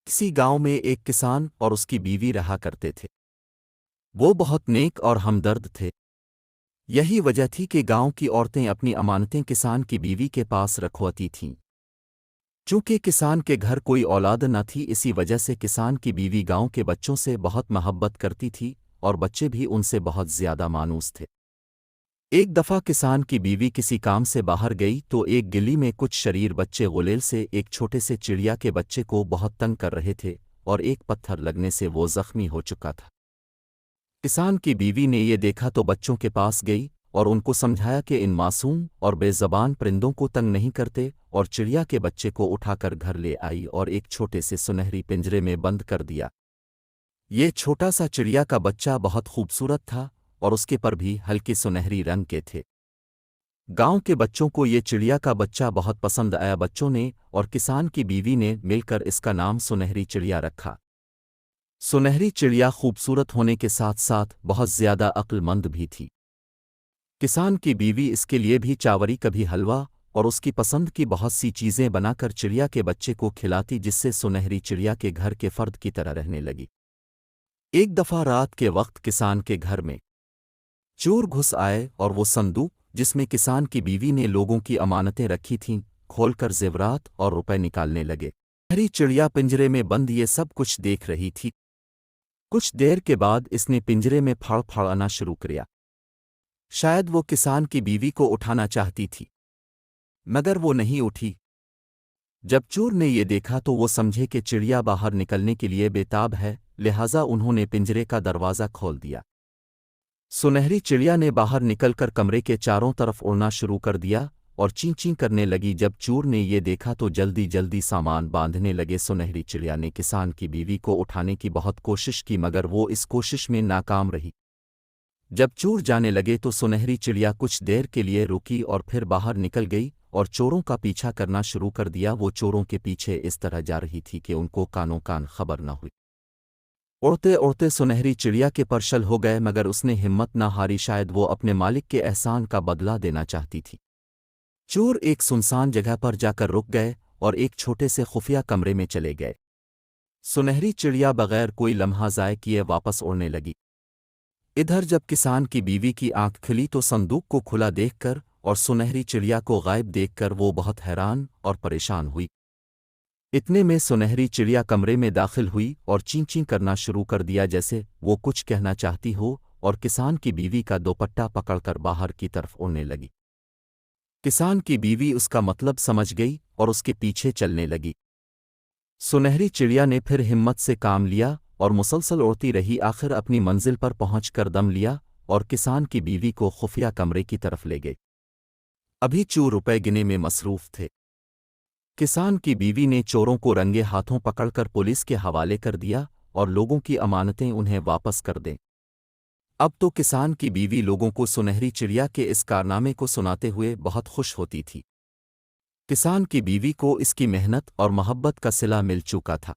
किसी गांव में एक किसान और उसकी बीवी रहा करते थे। वो बहुत नेक और हमदर्द थे। यही वजह थी कि गांव की औरतें अपनी अमानतें किसान की बीवी के पास रखवाती थीं। चूंकि किसान के घर कोई औलाद न थी, इसी वजह से किसान की बीवी गांव के बच्चों से बहुत मोहब्बत करती थी और बच्चे भी उनसे बहुत ज्यादा मानूस थे। एक दफ़ा किसान की बीवी किसी काम से बाहर गई तो एक गिली में कुछ शरीर बच्चे गुलेल से एक छोटे से चिड़िया के बच्चे को बहुत तंग कर रहे थे और एक पत्थर लगने से वो जख्मी हो चुका था। किसान की बीवी ने ये देखा तो बच्चों के पास गई और उनको समझाया कि इन मासूम और बेज़बान परिंदों को तंग नहीं करते, और चिड़िया के बच्चे को उठाकर घर ले आई और एक छोटे से सुनहरी पिंजरे में बंद कर दिया। ये छोटा सा चिड़िया का बच्चा बहुत खूबसूरत था और उसके पर भी हल्के सुनहरी रंग के थे। गांव के बच्चों को ये चिड़िया का बच्चा बहुत पसंद आया। बच्चों ने और किसान की बीवी ने मिलकर इसका नाम सुनहरी चिड़िया रखा। सुनहरी चिड़िया खूबसूरत होने के साथ साथ बहुत ज्यादा अक्लमंद भी थी। किसान की बीवी इसके लिए भी चावरी, कभी हलवा और उसकी पसंद की बहुत सी चीजें बनाकर चिड़िया के बच्चे को खिलाती, जिससे सुनहरी चिड़िया के घर के फर्द की तरह रहने लगी। एक दफा रात के वक्त किसान के घर में चोर घुस आए और वो संदूक जिसमें किसान की बीवी ने लोगों की अमानतें रखी थीं खोलकर जेवरात और रुपए निकालने लगे। हरी चिड़िया पिंजरे में बंद ये सब कुछ देख रही थी। कुछ देर के बाद इसने पिंजरे में फड़फड़ाना शुरू किया। शायद वो किसान की बीवी को उठाना चाहती थी, मगर वो नहीं उठी। जब चोर ने ये देखा तो वो समझे कि चिड़िया बाहर निकलने के लिए बेताब है, लिहाजा उन्होंने पिंजरे का दरवाज़ा खोल दिया। सुनहरी चिड़िया ने बाहर निकलकर कमरे के चारों तरफ उड़ना शुरू कर दिया और चीं चीं करने लगी। जब चोर ने ये देखा तो जल्दी जल्दी सामान बांधने लगे। सुनहरी चिड़िया ने किसान की बीवी को उठाने की बहुत कोशिश की, मगर वो इस कोशिश में नाकाम रही। जब चोर जाने लगे तो सुनहरी चिड़िया कुछ देर के लिए रुकी और फिर बाहर निकल गई और चोरों का पीछा करना शुरू कर दिया। वो चोरों के पीछे इस तरह जा रही थी कि उनको कानों कान खबर न हुई। उड़ते उड़ते सुनहरी चिड़िया के परशल हो गए, मगर उसने हिम्मत न हारी। शायद वो अपने मालिक के एहसान का बदला देना चाहती थी। चोर एक सुनसान जगह पर जाकर रुक गए और एक छोटे से खुफिया कमरे में चले गए। सुनहरी चिड़िया बगैर कोई लम्हा ज़ाय किए वापस उड़ने लगी। इधर जब किसान की बीवी की आंख खुली तो संदूक को खुला देखकर और सुनहरी चिड़िया को गायब देखकर वो बहुत हैरान और परेशान हुई। इतने में सुनहरी चिड़िया कमरे में दाखिल हुई और चीं चीं करना शुरू कर दिया, जैसे वो कुछ कहना चाहती हो, और किसान की बीवी का दोपट्टा पकड़कर बाहर की तरफ उड़ने लगी। किसान की बीवी उसका मतलब समझ गई और उसके पीछे चलने लगी। सुनहरी चिड़िया ने फिर हिम्मत से काम लिया और मुसलसल उड़ती रही। आखिर अपनी मंजिल पर पहुंचकर दम लिया और किसान की बीवी को खुफिया कमरे की तरफ ले गई। अभी चोर रुपए गिने में मसरूफ थे। किसान की बीवी ने चोरों को रंगे हाथों पकड़कर पुलिस के हवाले कर दिया और लोगों की अमानतें उन्हें वापस कर दें। अब तो किसान की बीवी लोगों को सुनहरी चिड़िया के इस कारनामे को सुनाते हुए बहुत खुश होती थी। किसान की बीवी को इसकी मेहनत और मोहब्बत का सिला मिल चुका था।